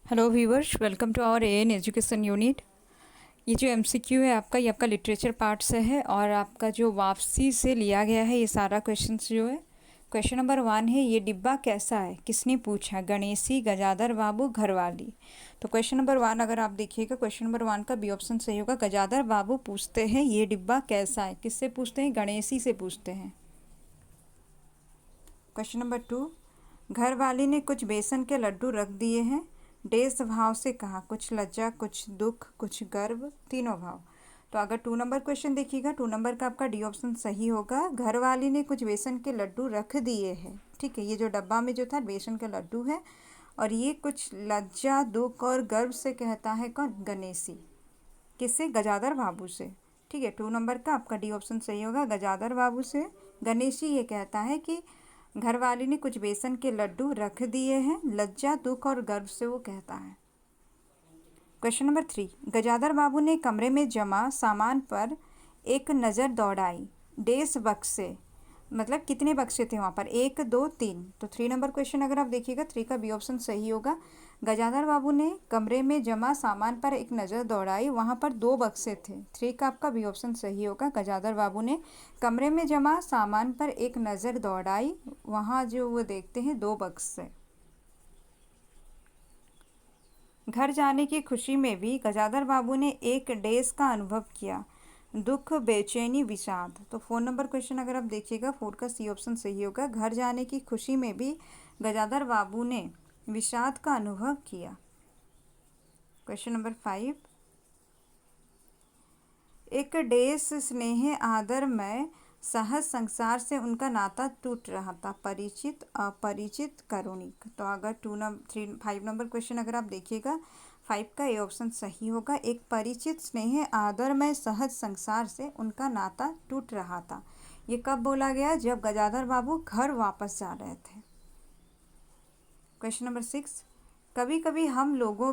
Hello viewers, welcome to our AN education unit. ये जो MCQ है आपका, ये आपका लिटरेचर पार्ट से है और आपका जो वापसी से लिया गया है ये सारा क्वेश्चंस जो है। क्वेश्चन नंबर 1 है, ये डिब्बा कैसा है, किसने पूछा, गणेशी, गजाधर बाबू, घरवाली। तो क्वेश्चन नंबर 1 अगर आप देखिएगा, क्वेश्चन नंबर 1 का बी ऑप्शन सही होगा। गजाधर बाबू पूछते हैं ये डिब्बा कैसा है, किससे पूछते हैं, गणेशी से पूछते हैं। क्वेश्चन नंबर 2, घरवाली ने कुछ बेसन के लड्डू रख दिए हैं, डेस भाव से कहा, कुछ लज्जा, कुछ दुख, कुछ गर्व, तीनों भाव। तो अगर 2 नंबर क्वेश्चन देखिएगा, 2 नंबर का आपका डी ऑप्शन सही होगा। घरवाली ने कुछ बेसन के लड्डू रख दिए हैं। ठीक है, ये जो डब्बा में जो था बेसन के लड्डू है और ये कुछ लज्जा, दुख और गर्व से कहता है कौन, गणेशी। किससे, गजाधर बाबू से। ठीक है, 2 नंबर का आपका डी ऑप्शन सही होगा, गजाधर बाबू से गणेशी ये कहता है कि घरवाली ने कुछ बेसन के लड्डू रख दिए हैं, लज्जा, दुख और गर्व से वो कहता है। क्वेश्चन नंबर 3, गजाधर बाबू ने कमरे में जमा सामान पर एक नज़र दौड़ाई, डेस बक्से, मतलब कितने बक्से थे वहाँ पर, 1, 2, 3। तो 3 नंबर क्वेश्चन अगर आप देखिएगा, 3 का बी ऑप्शन सही होगा। गजाधर बाबू ने कमरे में जमा सामान पर एक नज़र दौड़ाई, वहाँ पर 2 बक्से थे। 3 का आपका बी ऑप्शन सही होगा। गजाधर बाबू ने कमरे में जमा सामान पर एक नज़र दौड़ाई, वहाँ जो वो देखते हैं 2 बक्से। घर जाने की खुशी में भी गजाधर बाबू ने एक डेज का अनुभव किया, दुख, बेचैनी, विषाद। तो 4 नंबर क्वेश्चन अगर आप देखिएगा, 4 का सी ऑप्शन सही होगा। घर जाने की खुशी में भी गजाधर बाबू ने विषाद का अनुभव किया। क्वेश्चन नंबर 5, एक डेस स्नेह आदर में सहज संसार से उनका नाता टूट रहा था, परिचित, अपरिचित, करुणिक। तो अगर 5 नंबर क्वेश्चन अगर आप देखिएगा, 5 का ए ऑप्शन सही होगा। एक परिचित स्नेह आदर में सहज संसार से उनका नाता टूट रहा था, ये कब बोला गया, जब गजाधर बाबू घर वापस जा रहे थे। क्वेश्चन नंबर 6, कभी कभी हम लोगों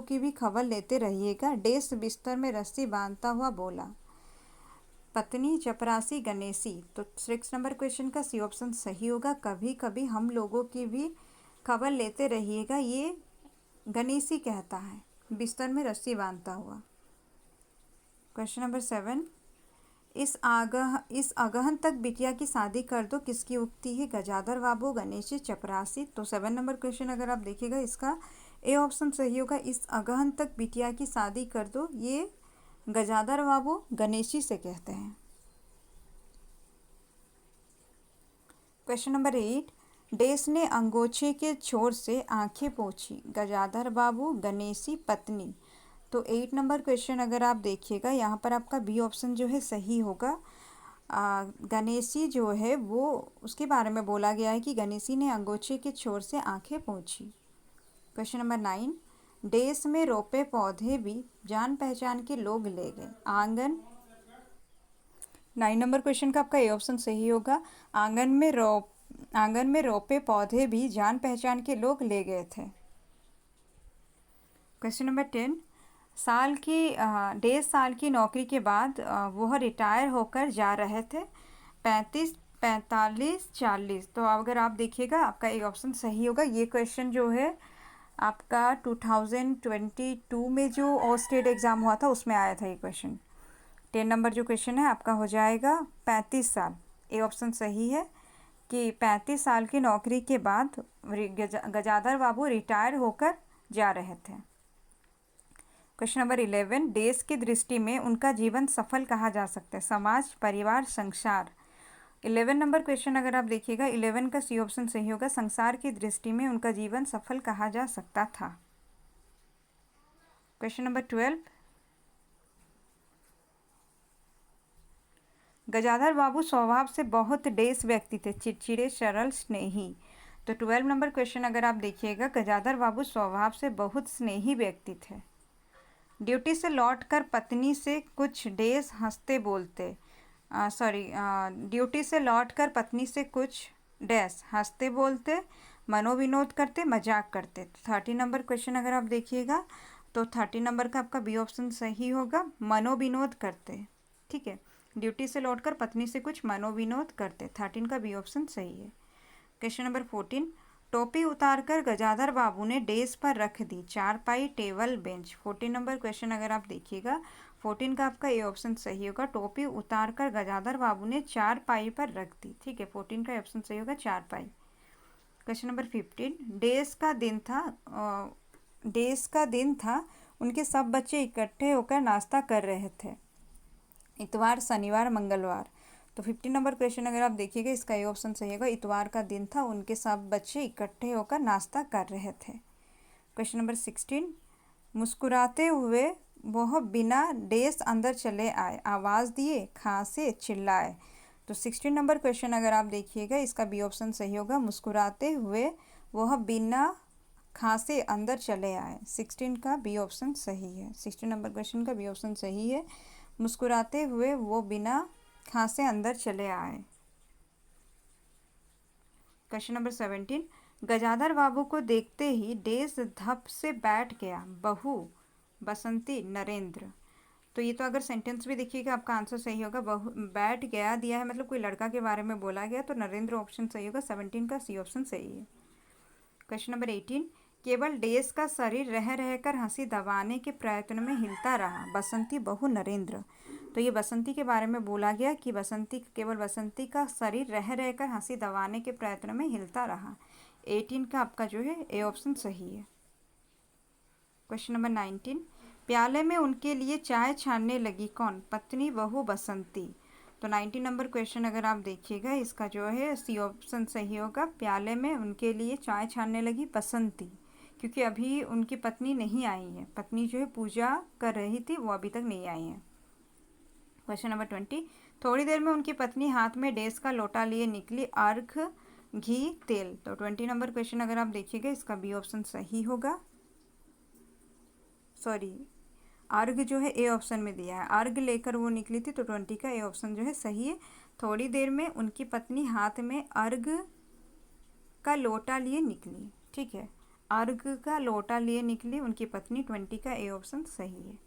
की भी खबर लेते रहिएगा, डेस बिस्तर में रस्सी बांधता हुआ बोला, पत्नी, चपरासी, गणेशी। तो 6 नंबर क्वेश्चन का सी ऑप्शन सही होगा। कभी कभी हम लोगों की भी खबर लेते रहिएगा, ये गणेशी कहता है, बिस्तर में रस्सी बांधता हुआ। क्वेश्चन नंबर 7, इस अगहन तक बिटिया की शादी कर दो, किसकी उक्ति है, गजाधर बाबू, गणेशी, चपरासी। तो 7 नंबर क्वेश्चन अगर आप देखिएगा, इसका ए ऑप्शन सही होगा। इस अगहन तक बिटिया की शादी कर दो, ये गजाधर बाबू गणेशी से कहते हैं। क्वेश्चन नंबर 8, डेस ने अंगोछे के छोर से आंखें पोंछी, गजाधर बाबू, गणेशी, पत्नी। तो 8 नंबर क्वेश्चन अगर आप देखिएगा, यहाँ पर आपका बी ऑप्शन जो है सही होगा। गणेशी जो है वो, उसके बारे में बोला गया है कि गणेशी ने अंगोछे के छोर से आंखें पोंछी। क्वेश्चन नंबर 9, देश में रोपे पौधे भी जान पहचान के लोग ले गए, आंगन। 9 नंबर क्वेश्चन का आपका ए ऑप्शन सही होगा। आंगन में रोपे पौधे भी जान पहचान के लोग ले गए थे। क्वेश्चन नंबर 10, 1.5 साल की नौकरी के बाद वह रिटायर होकर जा रहे थे, 35, 45, 40। तो अगर आप देखिएगा, आपका ए ऑप्शन सही होगा। ये क्वेश्चन जो है आपका 2022 में जो और स्टेट एग्ज़ाम हुआ था उसमें आया था ये क्वेश्चन। 10 नंबर जो क्वेश्चन है आपका हो जाएगा 35 साल। ए ऑप्शन सही है कि 35 साल की नौकरी के बाद गजाधर बाबू रिटायर होकर जा रहे थे। क्वेश्चन नंबर 11, देश की दृष्टि में उनका जीवन सफल कहा जा सकता है, समाज, परिवार, संसार। 11 नंबर क्वेश्चन अगर आप देखिएगा, 11 का सी ऑप्शन सही होगा। संसार की दृष्टि में उनका जीवन सफल कहा जा सकता था। क्वेश्चन नंबर 12, गजाधर बाबू स्वभाव से बहुत डेस व्यक्ति थे, चिड़चिड़े, सरल, स्नेही। तो 12 नंबर क्वेश्चन अगर आप देखिएगा, गजाधर बाबू स्वभाव से बहुत स्नेही व्यक्ति थे। ड्यूटी से लौटकर पत्नी से कुछ डेस हंसते बोलते, ड्यूटी से लौटकर पत्नी से कुछ डैश हंसते बोलते, मनोविनोद करते, मजाक करते। 30 नंबर क्वेश्चन अगर आप देखिएगा, तो 30 नंबर का आपका बी ऑप्शन सही होगा, मनोविनोद करते। ठीक है, ड्यूटी से लौटकर पत्नी से कुछ मनोविनोद करते, 13 का बी ऑप्शन सही है। क्वेश्चन नंबर 14, टोपी उतारकर गजाधर बाबू ने डेस्क पर रख दी, चारपाई, टेबल, बेंच। 14 नंबर क्वेश्चन अगर आप देखिएगा, 14 का आपका ए ऑप्शन सही होगा। टोपी उतारकर गजाधर बाबू ने चारपाई पर रख दी, ठीक है, 14 का ऑप्शन सही होगा, चारपाई। क्वेश्चन नंबर 15, डेज का दिन था, उनके सब बच्चे इकट्ठे होकर नाश्ता कर रहे थे, इतवार, शनिवार, मंगलवार। तो 15 नंबर क्वेश्चन अगर आप देखिएगा, इसका ये ऑप्शन सही होगा, इतवार का दिन था, उनके सब बच्चे इकट्ठे होकर नाश्ता कर रहे थे। क्वेश्चन नंबर 16, मुस्कुराते हुए वह बिना डेस्क अंदर चले आए, आवाज़ दिए, खांसे, चिल्लाए। तो 16 नंबर क्वेश्चन अगर आप देखिएगा, इसका बी ऑप्शन सही होगा, मुस्कुराते हुए वह बिना खांसे अंदर चले आए। 16 का बी ऑप्शन सही है। 16 नंबर क्वेश्चन का बी ऑप्शन सही है, मुस्कुराते हुए वो बिना खांसे अंदर चले आए। क्वेश्चन नंबर 17, गजाधर बाबू को देखते ही डेस धप से बैठ गया, बहू, बसंती, नरेंद्र। तो ये तो अगर सेंटेंस भी देखिएगा आपका आंसर सही होगा, बहू बैठ गया दिया है, मतलब कोई लड़का के बारे में बोला गया, तो नरेंद्र ऑप्शन सही होगा, 17 का सी ऑप्शन सही है। क्वेश्चन नंबर 18, केवल डेस का शरीर रह रहकर हंसी दबाने के प्रयत्न में हिलता रहा, बसंती, बहू, नरेंद्र। तो ये बसंती के बारे में बोला गया कि केवल बसंती का शरीर रह रहकर हंसी दबाने के प्रयत्न में हिलता रहा। 18 का आपका जो है ए ऑप्शन सही है। क्वेश्चन नंबर 19, प्याले में उनके लिए चाय छानने लगी कौन, पत्नी, बहू, बसंती। तो 19 नंबर क्वेश्चन अगर आप देखिएगा, इसका जो है सी ऑप्शन सही होगा, प्याले में उनके लिए चाय छानने लगी बसंती, क्योंकि अभी उनकी पत्नी नहीं आई है, पत्नी जो है पूजा कर रही थी, वो अभी तक नहीं आई है। क्वेश्चन नंबर 20, थोड़ी देर में उनकी पत्नी हाथ में डेस का लोटा लिए निकली, अर्घ, घी, तेल। तो 20 नंबर क्वेश्चन अगर आप देखिएगा, इसका बी ऑप्शन सही होगा, सॉरी, अर्घ जो है ए ऑप्शन में दिया है, अर्घ लेकर वो निकली थी, तो 20 का ए ऑप्शन जो है सही है। थोड़ी देर में उनकी पत्नी हाथ में अर्घ का लोटा लिए निकली, ठीक है, अर्घ का लोटा लिए निकली उनकी पत्नी, 20 का ए ऑप्शन सही है।